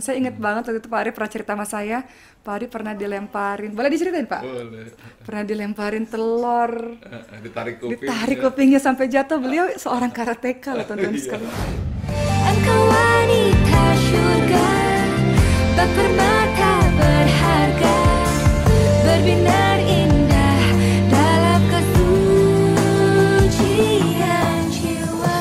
Saya ingat banget waktu itu Pak Ari pernah cerita sama saya, Pak Ari pernah dilemparin, boleh diceritain Pak? Boleh. Pernah dilemparin telur, Ditarik kuping. ditarik kupingnya sampai jatuh. Beliau seorang karateka loh teman-teman sekalian. Engkau wanita surga, bak permata berharga, berbinar indah dalam kesucian jiwa.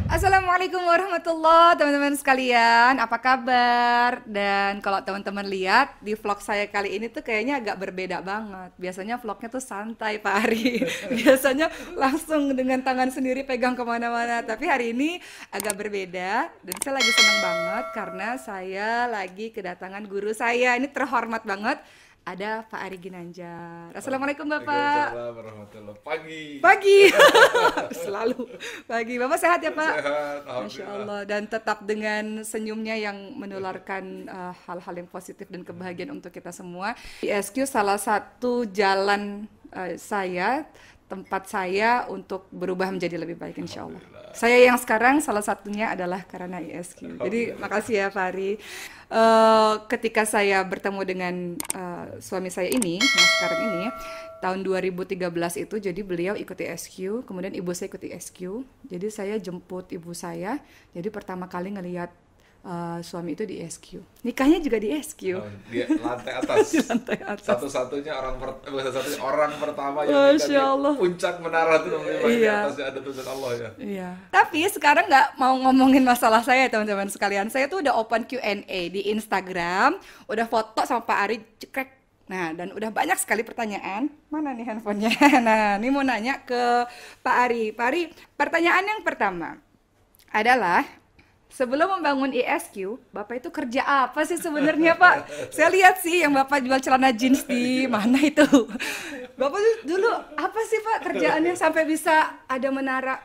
Assalamualaikum warahmatullahi teman-teman sekalian, apa kabar? Dan kalau teman-teman lihat di vlog saya kali ini tuh kayaknya agak berbeda banget. Biasanya vlognya tuh santai Pak Ari, biasanya langsung dengan tangan sendiri pegang kemana-mana. Tapi hari ini agak berbeda dan saya lagi seneng banget karena saya lagi kedatangan guru saya. Ini terhormat banget. Ada Pak Ari Ginanjar. Assalamualaikum Bapak. Waalaikumsalam warahmatullahi. Pagi. Selalu pagi. Bapak sehat ya Pak? Sehat, Masya alhamdulillah. Allah. Dan tetap dengan senyumnya yang menularkan hal-hal yang positif dan kebahagiaan untuk kita semua. ISQ salah satu jalan tempat saya untuk berubah menjadi lebih baik insya Allah. Saya yang sekarang salah satunya adalah karena ISQ. Jadi makasih ya Pak Ari. Ketika saya bertemu dengan suami saya ini, yang sekarang ini, tahun 2013 itu, jadi beliau ikut ISQ, kemudian ibu saya ikut ISQ. Jadi saya jemput ibu saya, jadi pertama kali ngelihat suami itu di ISQ. Nikahnya juga di ISQ. Dia lantai atas. Di lantai atas. Satu-satunya orang pertama yang Masya di Allah. puncak menara itu namanya, di Iya. atasnya ada tulisan Allah ya. Iya. Tapi sekarang nggak mau ngomongin masalah saya teman-teman sekalian. Saya tuh udah open Q&A di Instagram, udah foto sama Pak Ari cekrek. Nah, dan udah banyak sekali pertanyaan. Mana nih handphonenya? Nah, ini mau nanya ke Pak Ari. Pak Ari, pertanyaan yang pertama adalah sebelum membangun ISQ, Bapak itu kerja apa sih sebenarnya Pak? Saya lihat sih yang Bapak jual celana jeans di mana itu. Bapak dulu apa sih Pak kerjaannya sampai bisa ada menara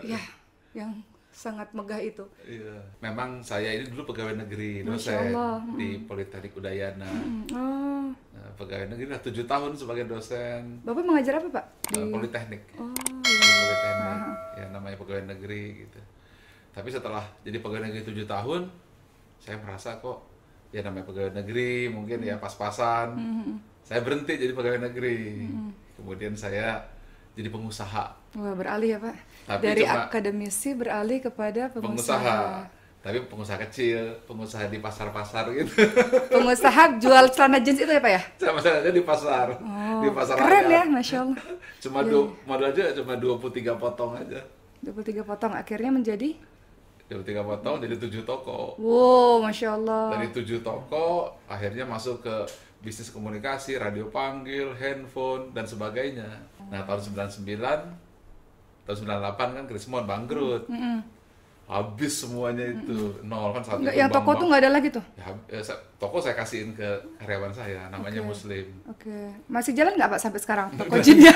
ya yang sangat megah itu? Iya. Memang saya ini dulu pegawai negeri, Masya dosen Allah. di Politeknik Udayana. Oh, Nah, pegawai negeri lah 7 tahun sebagai dosen Bapak mengajar apa Pak? Politeknik. Oh, Di Politeknik. Ya namanya pegawai negeri gitu. Tapi setelah jadi pegawai negeri 7 tahun, saya merasa kok ya namanya pegawai negeri mungkin ya pas-pasan. Saya berhenti jadi pegawai negeri. Kemudian saya jadi pengusaha. wah beralih ya Pak. Tapi Dari cuma akademisi beralih kepada pengusaha. Tapi pengusaha kecil, pengusaha di pasar-pasar gitu. Pengusaha jual celana jeans itu ya Pak ya? Sama saja di pasar, di pasar Keren raya. ya, Masya Allah. Cuma modal aja cuma 23 potong aja. 23 potong akhirnya menjadi 23 potong jadi 7 toko. wow, Masya Allah. Dari 7 toko akhirnya masuk ke bisnis komunikasi, radio panggil, handphone dan sebagainya. Nah, tahun 98 kan Krismon bangkrut. Habis semuanya itu. Nol kan satu Enggak, pun yang toko tuh nggak ada lagi tuh? toko saya kasihin ke karyawan saya, namanya Muslim. Oke. Masih jalan nggak Pak sampai sekarang toko jinnya?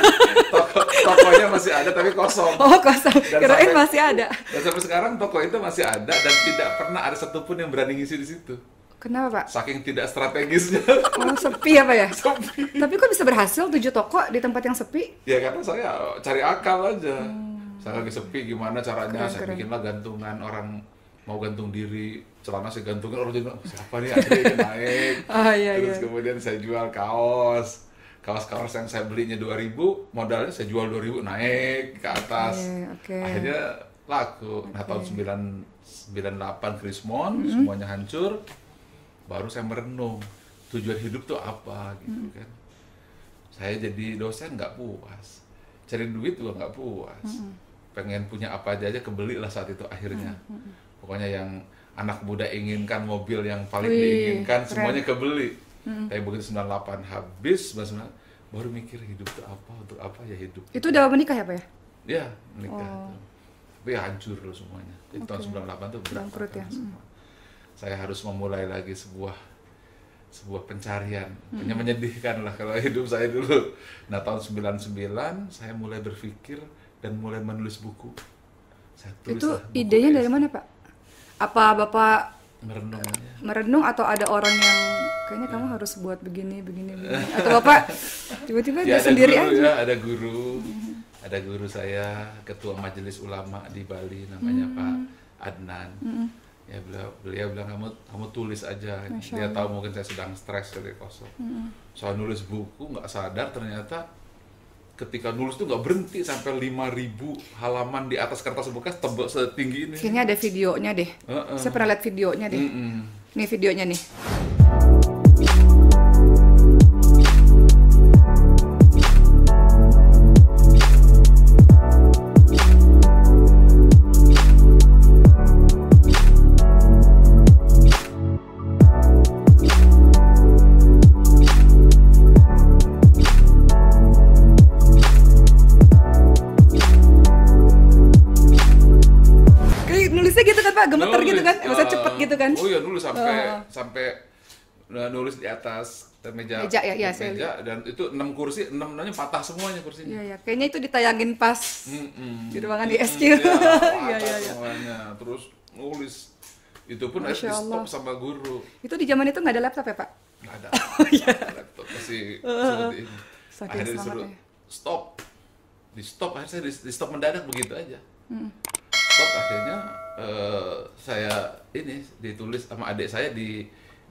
Tokonya masih ada tapi kosong. Oh kosong, Dan kirain sampai- masih ada. Dan sampai sekarang toko itu masih ada dan tidak pernah ada satupun yang berani ngisi di situ. Kenapa Pak? Saking tidak strategisnya. Oh sepi apa ya? Sepi. Tapi kok bisa berhasil 7 toko di tempat yang sepi? Ya karena saya cari akal aja. Saya lagi sepi gimana caranya? Saya Keren. bikinlah gantungan, orang mau gantung diri, celana saya gantungin, orang jadi siapa nih akhirnya naik. Oh iya Terus iya. kemudian saya jual kaos. Kaos-kaos yang saya belinya 2.000, modalnya saya jual 2.000 naik ke atas. Oke. Akhirnya laku. Nah, tahun 98 Krismon, semuanya hancur. Baru saya merenung tujuan hidup tuh apa gitu kan. Saya jadi dosen nggak puas. Cari duit juga nggak puas. Pengen punya apa aja kebeli lah saat itu akhirnya. Pokoknya yang anak muda inginkan, mobil yang paling Wih, diinginkan, keren. semuanya kebeli. Tapi begitu 98 habis, 99, baru mikir hidup itu apa, untuk apa ya hidup. Itu udah menikah ya Pak ya? Ya, menikah. Tuh. Tapi ya hancur loh semuanya. Jadi tahun 98 tuh Bangkrut ya. semua. Saya harus memulai lagi sebuah pencarian. Hanya menyedihkan lah kalau hidup saya dulu. Nah, tahun 99 saya mulai berpikir dan mulai menulis buku. Saya tulis Itu lah buku idenya dari ISQ. mana Pak? Apa Bapak Merenung aja. merenung atau ada orang yang kayaknya kamu harus buat begini begini atau Bapak tiba-tiba dia Ya, ada sendiri guru, aja? ya, ada guru saya, ketua majelis ulama di Bali namanya Pak Adnan. Ya beliau bilang kamu tulis aja. Masya Dia Allah. tahu mungkin saya sedang stres dari kosong. Soal nulis buku nggak sadar ternyata ketika nulis tuh nggak berhenti sampai 5.000 halaman di atas kertas bekas tebal setinggi ini. Kayaknya ada videonya deh. Saya pernah lihat videonya deh. Nih videonya nih. Nulisnya gitu kan Pak, gemeter gitu kan? Maksudnya cepet gitu kan? Oh iya, nulis sampai nulis di atas meja, Meja, ya, saya meja dan itu 6 kursi, 6-nya patah semuanya kursinya. Iya, kayaknya itu ditayangin pas di ruangan ISQ. Iya, Iya, patah iya. semuanya. Terus nulis. Itu pun harus Masya di Allah. stop sama guru. Itu di zaman itu nggak ada laptop ya Pak? Nggak ada. Iya. Laptop masih seperti ini. Saking Akhirnya disuruh semangatnya. stop. Di stop, akhirnya saya di stop mendadak begitu aja. Stop, akhirnya saya ini ditulis sama adik saya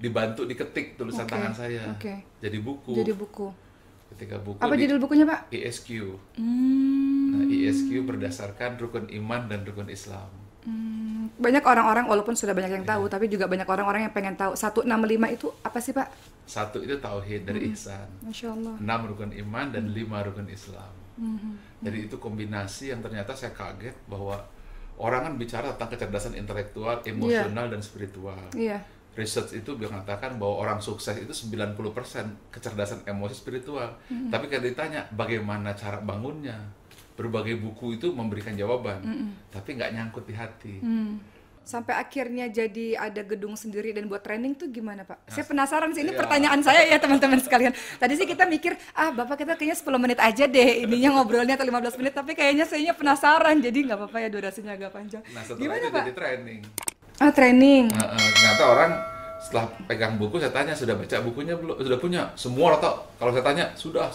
dibantu diketik tulisan Oke, tangan saya. oke. Jadi buku. Jadi buku. Ketika buku Apa judul bukunya Pak? ISQ. Nah, ISQ berdasarkan rukun iman dan rukun Islam. Banyak orang-orang, walaupun sudah banyak yang tahu, tapi juga banyak orang-orang yang pengen tahu. 165 itu apa sih Pak? 1 itu tauhid dari ihsan. Masya Allah. 6 rukun iman dan 5 rukun Islam. Jadi itu kombinasi yang ternyata saya kaget bahwa orang kan bicara tentang kecerdasan intelektual, emosional, dan spiritual. Iya. Research itu mengatakan bahwa orang sukses itu 90% kecerdasan emosi spiritual. Tapi kalau ditanya bagaimana cara bangunnya, berbagai buku itu memberikan jawaban, tapi nggak nyangkut di hati. Sampai akhirnya jadi ada gedung sendiri dan buat training tuh gimana Pak? Saya penasaran sih, ini iya. pertanyaan saya ya teman-teman sekalian. Tadi sih kita mikir, Bapak kita kayaknya 10 menit aja deh ininya ngobrolnya atau 15 menit, tapi kayaknya sayanya penasaran, jadi nggak apa-apa ya durasinya agak panjang. Nah setelah Gimana itu Pak? jadi training. Training. Ternyata orang setelah pegang buku, saya tanya sudah baca bukunya belum? Sudah punya? Semua rata. Kalau saya tanya sudah.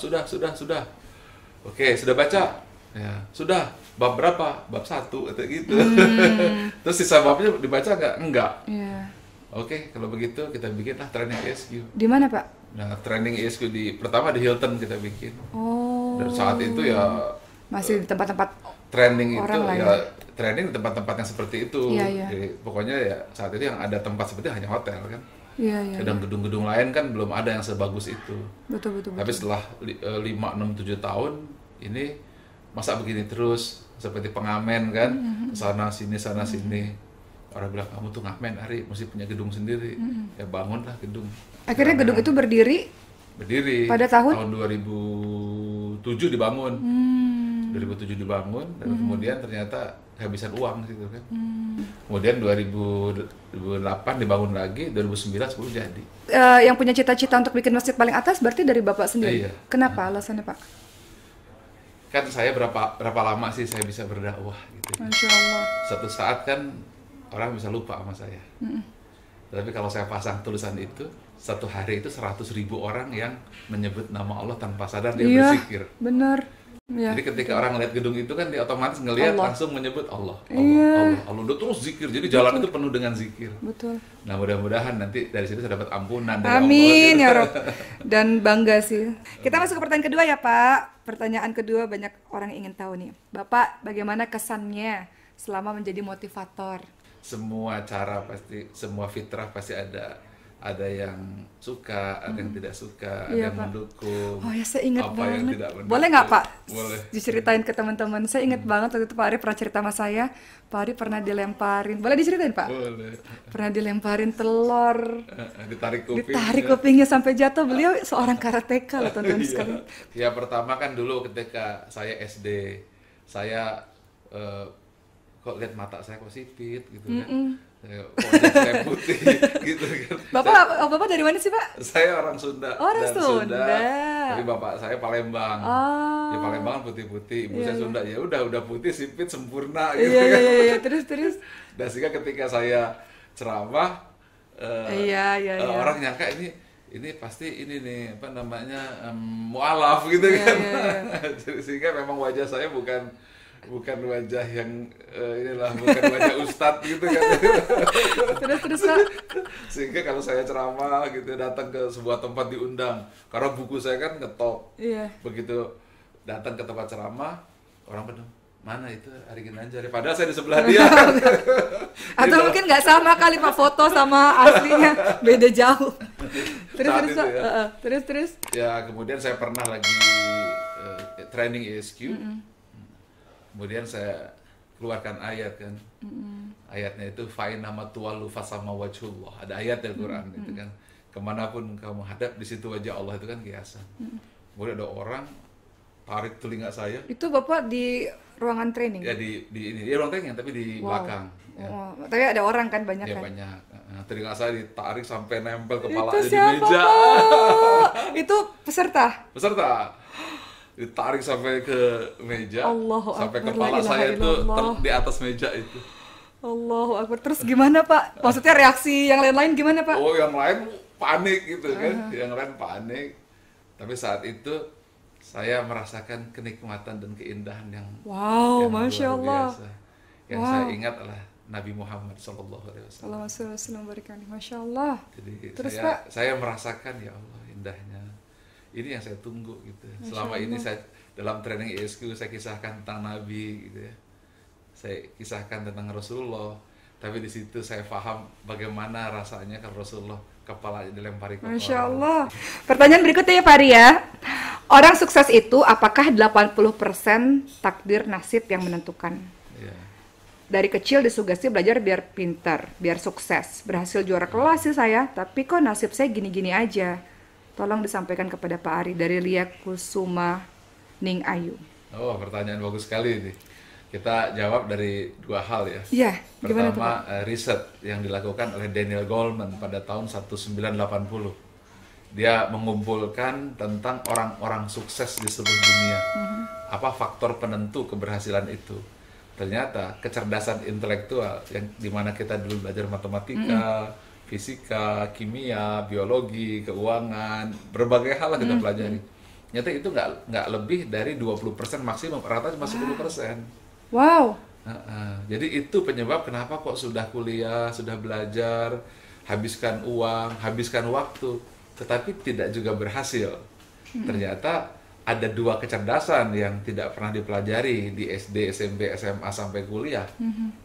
Oke, sudah baca? Ya, sudah. Bab berapa? Bab 1 atau gitu. Terus sisa babnya dibaca nggak? Enggak. Iya. Oke, kalau begitu kita bikinlah training ISQ. Di mana Pak? Nah, training ISQ pertama di Hilton kita bikin. Oh. Dan saat itu ya Masih di tempat-tempat. training Orang itu lah ya ya. training di tempat-tempat yang seperti itu. Iya, iya. Jadi, pokoknya ya saat itu yang ada tempat seperti hanya hotel kan. Iya, iya. Dan gedung-gedung lain kan belum ada yang sebagus itu. Betul. Tapi setelah 5, 6, 7 tahun ini masa begini terus seperti pengamen kan, sana sini. Orang bilang kamu tuh ngamen Ari, mesti punya gedung sendiri. Ya bangunlah gedung. Akhirnya gedung itu berdiri pada tahun 2007 dibangun. 2007 dibangun dan kemudian ternyata kehabisan uang gitu kan. Kemudian 2008 dibangun lagi, 2009 10 jadi. Yang punya cita-cita untuk bikin masjid paling atas berarti dari Bapak sendiri. Iya. Kenapa alasannya Pak? Kan saya berapa lama sih saya bisa berdakwah gitu. Masya Allah. Suatu saat kan orang bisa lupa sama saya. Tapi kalau saya pasang tulisan itu, satu hari itu 100.000 orang yang menyebut nama Allah tanpa sadar dia Iya, berzikir. benar. Ya. Jadi ketika orang lihat gedung itu kan dia otomatis ngelihat Allah. langsung menyebut Allah. Iya. Allah. Udah terus zikir. Jadi jalan itu penuh dengan zikir. Betul. Nah mudah-mudahan nanti dari situ saya dapat ampunan dari Amin Allah. ya Rob. Dan bangga sih. Kita masuk ke pertanyaan kedua ya Pak. Pertanyaan kedua banyak orang yang ingin tahu nih. Bapak bagaimana kesannya selama menjadi motivator? Semua cara pasti, semua fitrah pasti ada yang suka, ada yang tidak suka, ada Iya, yang Pak. mendukung. Oh ya saya ingat apa yang banget. tidak mendukung. Boleh nggak Pak? Boleh. Diceritain ke teman-teman. Saya ingat banget waktu itu Pak Ari pernah cerita sama saya. Pak Ari pernah dilemparin. Boleh diceritain Pak? Boleh. Pernah dilemparin telur. Ditarik kuping. Ditarik kupingnya sampai jatuh. Beliau seorang karateka loh teman-teman Iya. sekalian. Ya pertama kan dulu ketika saya SD, saya kok lihat mata saya kok sipit gitu kan. Kok wajah saya putih gitu kan. Bapak dari mana sih Pak? Saya orang Sunda. Orang dan Sunda. Tapi bapak saya Palembang. Oh. Ya Palembang putih-putih, ibu Iya, saya iya. Sunda. Ya udah putih, sipit, sempurna gitu Iya, kan. iya. Terus. Dan sehingga ketika saya ceramah Iya. orang nyangka ini pasti ini nih apa namanya mualaf gitu kan. Iya. Jadi sehingga memang wajah saya bukan bukan wajah yang inilah, bukan wajah ustadz gitu kan. Terus Pak. Sehingga kalau saya ceramah gitu datang ke sebuah tempat diundang, karena buku saya kan ngetop. Iya. Begitu datang ke tempat ceramah, orang penuh, mana itu Ari Ginanjar? Padahal saya di sebelah dia. Atau Gitu. mungkin nggak sama kali Pak, foto sama aslinya beda jauh. Terus Saat terus itu Pak. ya. Terus. Ya, kemudian saya pernah lagi training ESQ. Kemudian saya keluarkan ayat kan. Ayatnya itu fa'ina matuwalu fasama wajhullah. Ada ayat dari Quran itu kan. Kemanapun kamu hadap, di situ wajah Allah itu kan kiasan. Kemudian ada orang tarik telinga saya. Itu Bapak di ruangan training? Ya di ini, dia ruang training tapi di Wow. belakang. Ya. Oh, tapi ada orang kan banyak Ya kan? banyak. Telinga saya ditarik sampai nempel kepala Itu di siapa meja. Pak? Itu peserta? Peserta ditarik sampai ke meja, Allahu sampai Akbar, kepala la ilaha saya itu illallah. di atas meja itu. Allahu Akbar. Terus gimana Pak? Maksudnya reaksi yang lain-lain gimana Pak? Oh, yang lain panik gitu kan, yang lain panik. Tapi saat itu saya merasakan kenikmatan dan keindahan yang Wow, yang Masya luar Allah. biasa. Yang Wow. saya ingat adalah Nabi Muhammad SAW. Allahumma sholli wa sallim wa barik alaihi. Masya Allah. Jadi Terus, saya, Pak? saya merasakan ya Allah indahnya. Ini yang saya tunggu gitu. Masya Selama ini Allah. saya dalam training ESQ saya kisahkan tentang Nabi gitu ya. Saya kisahkan tentang Rasulullah. Tapi di situ saya paham bagaimana rasanya kalau Rasulullah kepalanya dilempari ke Masya orang. Allah. Pertanyaan berikutnya ya Pak Ria. Orang sukses itu apakah 80% takdir nasib yang menentukan? Iya. Dari kecil disugesti belajar biar pintar, biar sukses. Berhasil juara kelas sih saya, tapi kok nasib saya gini-gini aja. Tolong disampaikan kepada Pak Ari dari Lia Kusuma Ning Ayu. Oh, pertanyaan bagus sekali ini. Kita jawab dari dua hal ya. Iya, gimana tuh, Pertama, riset yang dilakukan oleh Daniel Goleman pada tahun 1980. Dia mengumpulkan tentang orang-orang sukses di seluruh dunia. Apa faktor penentu keberhasilan itu? Ternyata kecerdasan intelektual yang dimana kita dulu belajar matematika, fisika, kimia, biologi, keuangan, berbagai hal yang kita pelajari. Nyata itu nggak lebih dari 20% maksimum, rata cuma 10%. Wow. Jadi itu penyebab kenapa kok sudah kuliah, sudah belajar, habiskan uang, habiskan waktu, tetapi tidak juga berhasil. Ternyata ada dua kecerdasan yang tidak pernah dipelajari di SD, SMP, SMA sampai kuliah,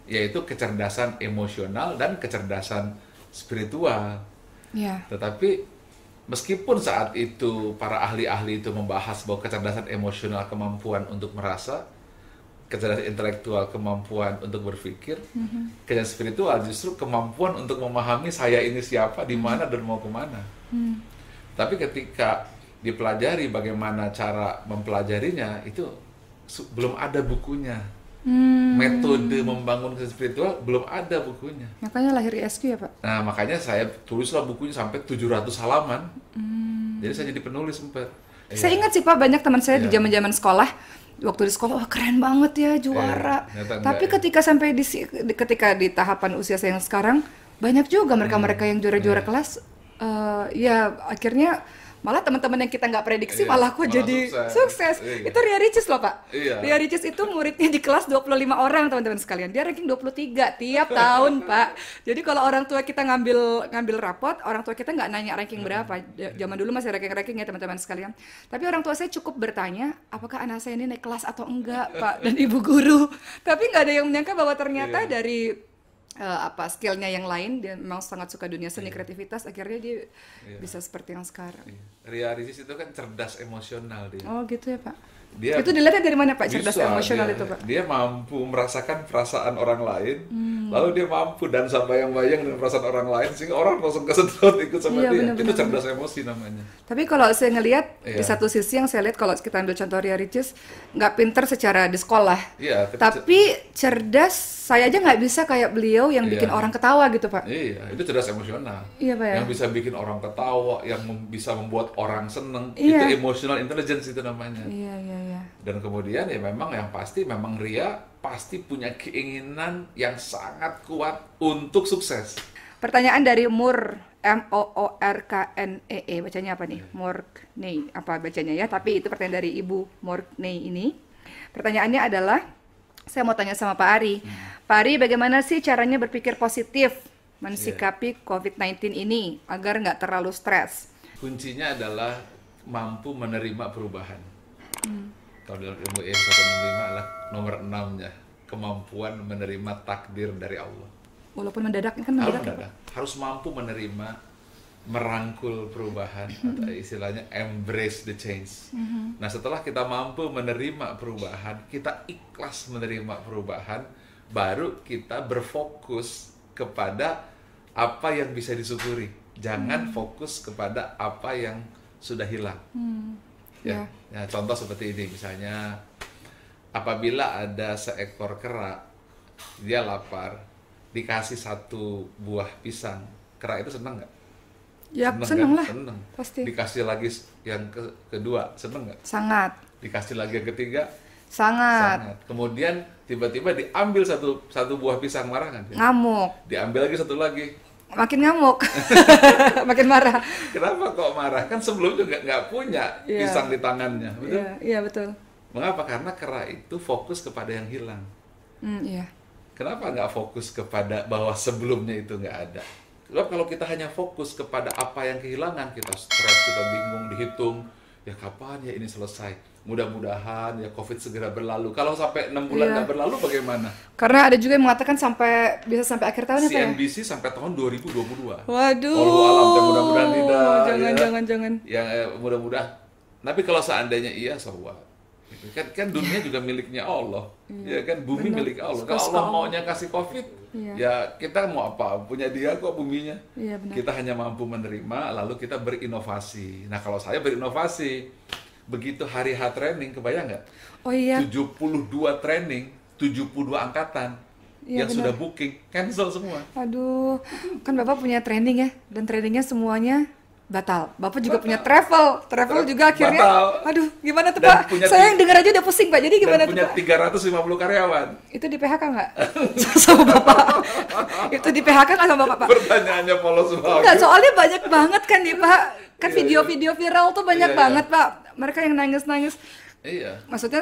yaitu kecerdasan emosional dan kecerdasan spiritual. Ya. Tetapi meskipun saat itu para ahli-ahli itu membahas bahwa kecerdasan emosional kemampuan untuk merasa, kecerdasan intelektual kemampuan untuk berpikir, kecerdasan spiritual justru kemampuan untuk memahami saya ini siapa, di mana dan mau kemana. Tapi ketika dipelajari bagaimana cara mempelajarinya, itu belum ada bukunya. Metode membangun kecerdasan spiritual belum ada bukunya. Makanya lahir ISQ ya Pak? Nah, makanya saya tulislah bukunya sampai 700 halaman. Jadi saya jadi penulis sempat. Saya ingat sih Pak, banyak teman saya di Iya. zaman-zaman sekolah, waktu di sekolah, wah keren banget ya juara. ternyata enggak Tapi ya. ketika sampai ketika di tahapan usia saya yang sekarang, banyak juga mereka-mereka yang juara-juara kelas, ya akhirnya malah teman-teman yang kita nggak prediksi Iya, malah kok malah jadi sukses. sukses. Iya. Itu Ria Ricis loh Pak. Iya. Ria Ricis itu muridnya di kelas 25 orang teman-teman sekalian. Dia ranking 23 tiap tahun Pak. Jadi kalau orang tua kita ngambil rapot, orang tua kita nggak nanya ranking berapa. Zaman dulu masih ranking ya teman-teman sekalian. Tapi orang tua saya cukup bertanya, apakah anak saya ini naik kelas atau enggak Pak, dan ibu guru. Tapi nggak ada yang menyangka bahwa ternyata Iya. dari skillnya yang lain, dia memang sangat suka dunia seni kreativitas, akhirnya dia bisa seperti yang sekarang. Ria Ricis itu kan cerdas emosional dia. Oh gitu ya Pak. Dia Itu dilihatnya dari mana Pak, cerdas bisa, emosional dia, itu Pak? Dia mampu merasakan perasaan orang lain, lalu dia mampu dansa bayang-bayang dengan perasaan orang lain, sehingga orang langsung kesedot ikut sama Iya, dia. benar, Itu benar, cerdas emosi namanya. Tapi kalau saya ngelihat di Iya. satu sisi yang saya lihat, kalau kita ambil contoh Ria Ricis, nggak pinter secara di sekolah, Iya, tapi cerdas. Saya aja nggak bisa kayak beliau yang bikin Iya. orang ketawa gitu Pak. Iya, itu cerdas emosional. Iya Pak ya. Yang bisa bikin orang ketawa, yang bisa membuat orang seneng, Iya. itu emotional intelligence itu namanya. Iya iya iya. Dan kemudian ya memang yang pasti memang Ria pasti punya keinginan yang sangat kuat untuk sukses. Pertanyaan dari Mur, Moorknee, bacanya apa nih? Morkney, apa bacanya ya? Tapi itu pertanyaan dari Ibu Morkney ini. Pertanyaannya adalah, Saya mau tanya sama Pak Ari. Pak Ari, bagaimana sih caranya berpikir positif mensikapi COVID-19 ini agar nggak terlalu stres? Kuncinya adalah mampu menerima perubahan. Kalau dalam ilmu EM 165 adalah nomor 6-nya, kemampuan menerima takdir dari Allah. Walaupun mendadak, kan Harus mendadak. mendadak, harus mampu menerima, merangkul perubahan, atau istilahnya embrace the change. Nah, setelah kita mampu menerima perubahan, kita ikhlas menerima perubahan, baru kita berfokus kepada apa yang bisa disyukuri. Jangan fokus kepada apa yang sudah hilang. Ya, contoh seperti ini, misalnya apabila ada seekor kera, dia lapar, dikasih satu buah pisang, kera itu senang nggak? Ya, Seneng seneng kan? lah. Seneng. Pasti. Dikasih lagi yang kedua, seneng nggak? Sangat. Dikasih lagi yang ketiga, Sangat. sangat. Kemudian tiba-tiba diambil satu buah pisang, marah kan? Ngamuk. Diambil lagi satu lagi. Makin ngamuk. Makin marah. Kenapa kok marah? Kan sebelum juga nggak punya Iya. pisang di tangannya, betul? Iya, betul. Mengapa? Karena kera itu fokus kepada yang hilang. Iya. Kenapa nggak fokus kepada bahwa sebelumnya itu nggak ada? Sebab kalau kita hanya fokus kepada apa yang kehilangan, kita stres, kita bingung, dihitung, ya kapan ya ini selesai? Mudah-mudahan ya COVID segera berlalu. Kalau sampai 6 bulan Iya. nggak berlalu bagaimana? Karena ada juga yang mengatakan bisa sampai akhir tahun ya, Pak ya? CNBC sampai tahun 2022. Waduh. Wallahu alam, ya mudah-mudahan tidak. Jangan. Ya mudah-mudahan. Tapi kalau seandainya iya, so what? Gitu. Kan dunia juga miliknya Allah. Ya kan bumi Benar. milik Allah. Suka-suka Kalau Allah Allah. maunya kasih COVID, Iya. ya kita mau apa? Punya dia kok buminya. Iya, benar. Kita hanya mampu menerima, lalu kita berinovasi. Nah, kalau saya berinovasi, begitu hari H training, kebayang nggak? Oh iya. 72 training, 72 angkatan Iya, yang benar. sudah booking, cancel semua. Aduh, kan Bapak punya training ya, dan trainingnya semuanya batal. Bapak juga punya travel juga akhirnya. Batal. Aduh, gimana tuh Dan Pak? punya Saya yang dengar aja udah pusing Pak. Jadi gimana Dan tuh punya Pak? 350 karyawan. Itu di PHK nggak? Sama Bapak? Itu di PHK nggak sama Bapak Pak? Pertanyaannya polos banget. Enggak, soalnya banyak banget kan nih Pak. Kan Iya, video-video viral tuh banyak Iya, iya. banget Pak. Mereka yang nangis-nangis. Iya. Maksudnya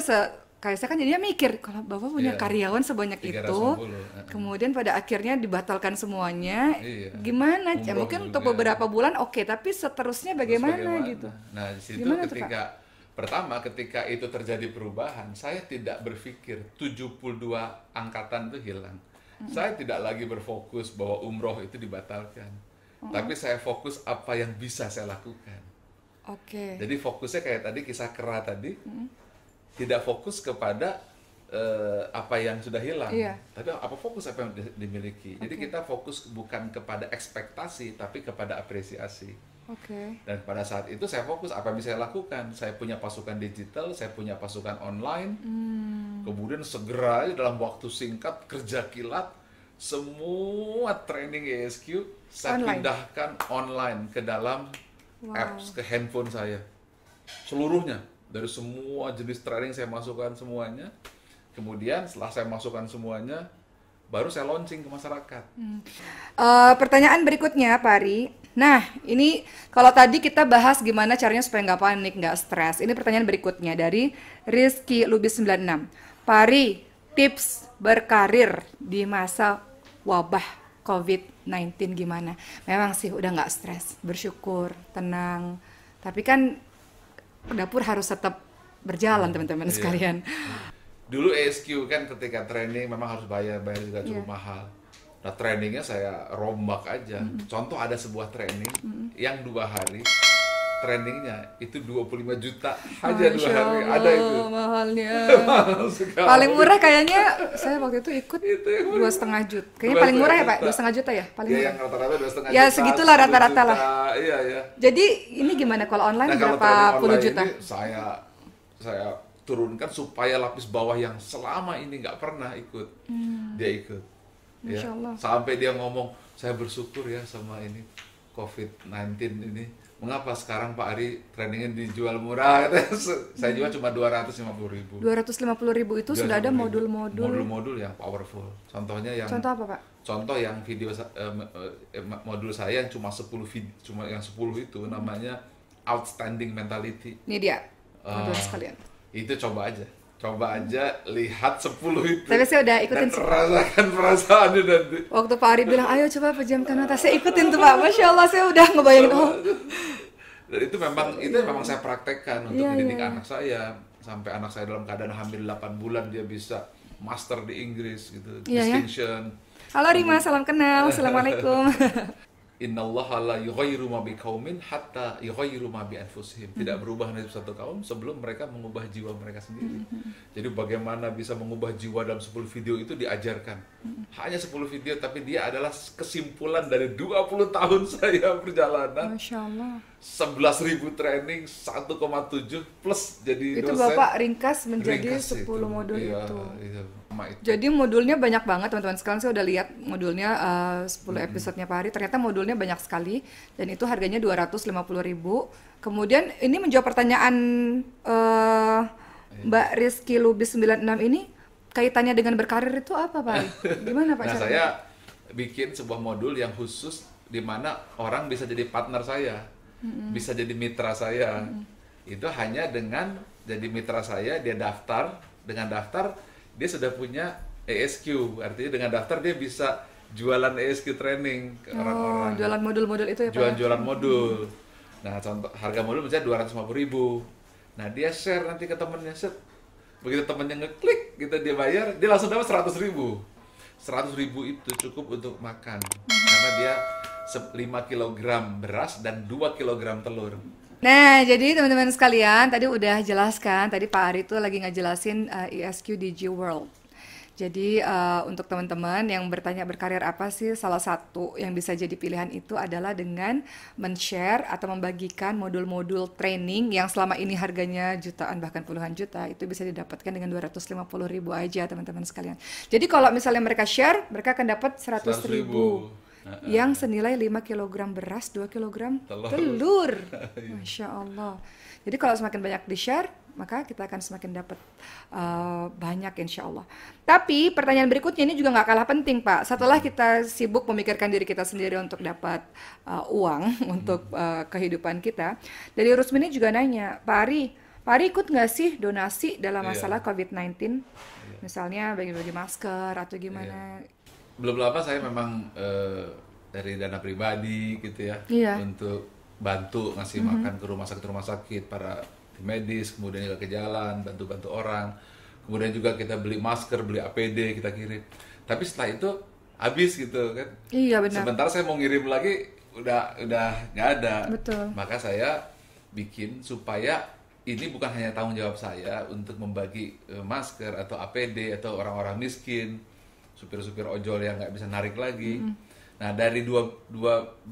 kayak saya kan jadinya mikir, kalau Bapak punya Iya. karyawan sebanyak itu, 350, kemudian pada akhirnya dibatalkan semuanya, Iya. gimana? Umroh Mungkin untuk juga. beberapa bulan oke, tapi seterusnya bagaimana, Terus gitu? Nah, di situ Gimana tuh, ketika itu terjadi perubahan, saya tidak berpikir 72 angkatan itu hilang. Saya tidak lagi berfokus bahwa umroh itu dibatalkan. Tapi saya fokus apa yang bisa saya lakukan. Oke. Jadi fokusnya kayak tadi kisah kera tadi, tidak fokus kepada apa yang sudah hilang, Iya. tapi apa fokus apa yang dimiliki. Jadi kita fokus bukan kepada ekspektasi, tapi kepada apresiasi. Oke. Dan pada saat itu saya fokus apa yang bisa saya lakukan. Saya punya pasukan digital, saya punya pasukan online. Kemudian segera aja dalam waktu singkat kerja kilat, semua training ESQ saya Online. pindahkan online ke dalam Wow. apps, ke handphone saya. Seluruhnya, dari semua jenis training saya masukkan semuanya. Kemudian setelah saya masukkan semuanya, baru saya launching ke masyarakat. Pertanyaan berikutnya, Pak Ari. Nah, ini kalau tadi kita bahas gimana caranya supaya nggak panik, nggak stres. Ini pertanyaan berikutnya dari Rizky Lubis 96. Pak Ari, tips berkarir di masa wabah COVID-19 gimana? Memang sih udah nggak stres, bersyukur, tenang. Tapi kan dapur harus tetap berjalan, teman-teman Iya. sekalian. Dulu ESQ kan ketika training memang harus bayar juga cukup Iya. mahal. Nah trainingnya saya rombak aja. Contoh ada sebuah training yang 2 hari trainingnya itu 25 juta aja 2 Masya hari. Allah, Ada itu. mahalnya. Mahal sekali. Paling murah kayaknya saya waktu itu ikut Itu yang 2,5 juta. Kayaknya paling murah ya Pak, 2,5 juta ya? Paling Ya murah. yang rata-rata 2,5 Ya, juta. segitulah 10 rata-rata lah. juta. Iya ya. Jadi ini gimana kalau online Nah, kalau berapa training puluh online juta? ini saya turunkan supaya lapis bawah yang selama ini nggak pernah ikut, dia ikut. Ya. Masya Allah. Sampai dia ngomong, saya bersyukur ya sama ini COVID-19 ini. Mengapa sekarang Pak Ari trainingnya dijual murah? Saya jual cuma 250.000. 250.000 itu sudah ada 250.000. modul-modul. Modul-modul yang powerful. Contohnya yang Contoh apa Pak? contoh yang video modul saya yang cuma 10 cuma yang 10 itu namanya outstanding mentality. Ini dia Ah. modul sekalian. Itu coba aja. Coba aja lihat 10 itu. Tapi saya udah ikutin dan rasakan perasaannya nanti. Waktu Pak Ari bilang, ayo coba pejamkan mata, saya ikutin tuh Pak. Masya Allah, saya udah ngebayangin, oh. Dan itu memang saya praktekkan untuk Iya, mendidik iya. anak saya. Sampai anak saya dalam keadaan hamil 8 bulan dia bisa master di Inggris gitu, Iya, ya. distinction. Halo Rima, salam kenal, assalamualaikum. Innallaha la yughayyiru ma biqaumin hatta yughayyiru ma bi anfusihim. Tidak berubah nasib satu kaum sebelum mereka mengubah jiwa mereka sendiri. Jadi bagaimana bisa mengubah jiwa dalam 10 video itu diajarkan. Hanya 10 video tapi dia adalah kesimpulan dari 20 tahun saya perjalanan. Masya Allah. 11.000 training, 1,7 plus jadi Itu dosen. Bapak ringkas menjadi Ringkas 10 modul Iya, itu. iya, sama itu. Jadi modulnya banyak banget teman-teman. Sekarang saya udah lihat modulnya 10 episodenya Pak Hari. Ternyata modulnya banyak sekali dan itu harganya 250.000. Kemudian ini menjawab pertanyaan Mbak Rizky Lubis 96 ini, kaitannya dengan berkarir itu apa Pak Hari? Gimana Pak Nah, caranya? saya bikin sebuah modul yang khusus di mana orang bisa jadi partner saya, bisa jadi mitra saya. Itu hanya dengan jadi mitra saya, dia daftar, dengan daftar dia sudah punya ESQ, artinya dengan daftar dia bisa jualan ESQ training ke orang-orang. Jualan modul-modul itu ya Pak? Jualan-jualan modul. Nah, contoh harga modul misalnya 250.000. Nah, dia share nanti ke temennya, set. Begitu temennya ngeklik, gitu dia bayar, dia langsung dapat 100.000. 100.000 itu cukup untuk makan. Karena dia 5 kg beras dan 2 kg telur. Nah, jadi teman-teman sekalian, tadi udah jelaskan, tadi Pak Ari tuh lagi ngejelasin ESQ DG World. Jadi untuk teman-teman yang bertanya berkarir apa sih, salah satu yang bisa jadi pilihan itu adalah dengan men-share atau membagikan modul-modul training yang selama ini harganya jutaan bahkan puluhan juta, itu bisa didapatkan dengan 250.000 aja teman-teman sekalian. Jadi kalau misalnya mereka share, mereka akan dapat 100.000. Yang senilai 5 kg beras, 2 kg telur. Masya Allah. Jadi kalau semakin banyak di-share, maka kita akan semakin dapat banyak insya Allah. Tapi pertanyaan berikutnya ini juga nggak kalah penting Pak. Setelah kita sibuk memikirkan diri kita sendiri untuk dapat uang untuk kehidupan kita, dari Rusmini juga nanya, Pak Ari ikut nggak sih donasi dalam masalah COVID-19? Misalnya bagi-bagi masker atau gimana? Belum lama saya memang dari dana pribadi gitu ya, untuk bantu ngasih makan ke rumah sakit para tim medis, kemudian juga ke jalan, bantu-bantu orang, kemudian juga kita beli masker, beli APD kita kirim. Tapi setelah itu habis gitu kan. Iya benar. Sebentar saya mau ngirim lagi udah nggak ada. Betul. Maka saya bikin supaya ini bukan hanya tanggung jawab saya untuk membagi masker atau APD atau orang-orang miskin, supir-supir ojol yang nggak bisa narik lagi. Nah, dari 250.000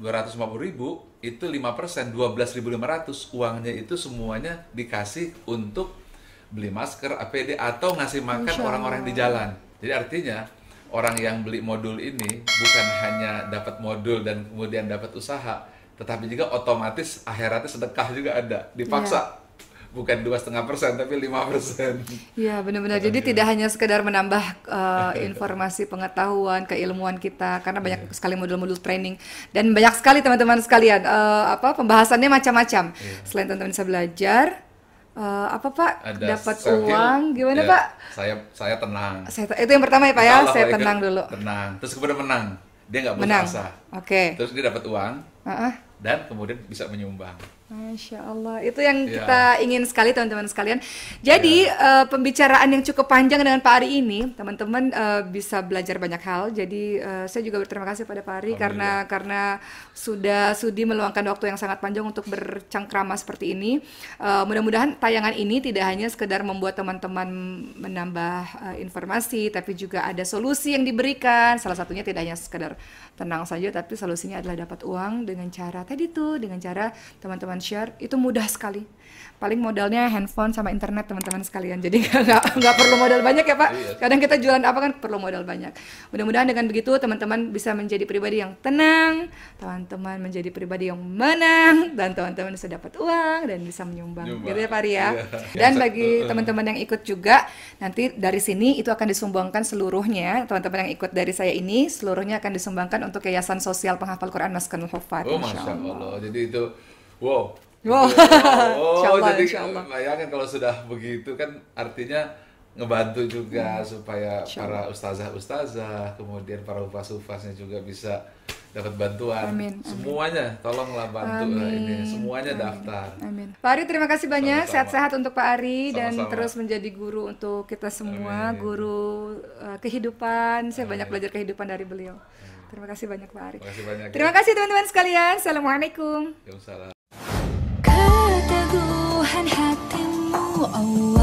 itu 5%, 12.500 uangnya itu semuanya dikasih untuk beli masker, APD atau ngasih makan orang-orang di jalan. Jadi artinya orang yang beli modul ini bukan hanya dapat modul dan kemudian dapat usaha, tetapi juga otomatis akhiratnya sedekah juga ada. Dipaksa. Bukan 2,5% tapi 5%. Iya benar-benar. Jadi tidak hanya sekedar menambah informasi pengetahuan, keilmuan kita, karena banyak sekali modul-modul training dan banyak sekali teman-teman sekalian pembahasannya macam-macam. Selain teman-teman bisa belajar, apa Pak? Dapat uang, gimana Pak? Saya tenang. Itu yang pertama ya Pak ya. Saya tenang dulu. Tenang. Terus kemudian menang. Dia nggak putus Menang. asa. Oke. Terus dia dapat uang dan kemudian bisa menyumbang. Masya Allah, itu yang kita ingin sekali teman-teman sekalian. Jadi pembicaraan yang cukup panjang dengan Pak Ari ini, teman-teman bisa belajar banyak hal. Jadi saya juga berterima kasih pada Pak Ari karena sudah sudi meluangkan waktu yang sangat panjang untuk bercengkrama seperti ini. Mudah-mudahan tayangan ini tidak hanya sekedar membuat teman-teman menambah informasi, tapi juga ada solusi yang diberikan. Salah satunya tidak hanya sekedar tenang saja, tapi solusinya adalah dapat uang dengan cara tadi tuh, dengan cara teman-teman share. Itu mudah sekali. Paling modalnya handphone sama internet teman-teman sekalian. Jadi nggak perlu modal banyak ya Pak. Kadang kita jualan apa kan perlu modal banyak. Mudah-mudahan dengan begitu teman-teman bisa menjadi pribadi yang tenang, teman-teman menjadi pribadi yang menang, dan teman-teman bisa dapat uang dan bisa menyumbang. Gitu ya Pak Ari ya. Dan bagi teman-teman yang ikut juga, nanti dari sini itu akan disumbangkan seluruhnya. Teman-teman yang ikut dari saya ini seluruhnya akan disumbangkan untuk Yayasan Sosial Penghafal Quran Maskanul Hufat. Oh Masya Allah. Jadi itu Wow. Insya Allah, Insya Allah. bayangin kalau sudah begitu kan artinya ngebantu juga supaya Insya para ustazah-ustazah, kemudian para ufas-ufasnya juga bisa dapat bantuan. Amin, amin. Semuanya tolonglah bantu lah ini, semuanya daftar. Amin. Pak Ari, terima kasih banyak. Sama-sama. Sehat-sehat untuk Pak Ari dan Sama-sama. terus menjadi guru untuk kita semua, Amin. guru kehidupan. Saya Amin. banyak belajar kehidupan dari beliau. Terima kasih banyak Pak Ari. Terima kasih banyak. Terima kasih teman-teman sekalian. Assalamualaikum. Waalaikumsalam. Keteguhan hatimu, Allah.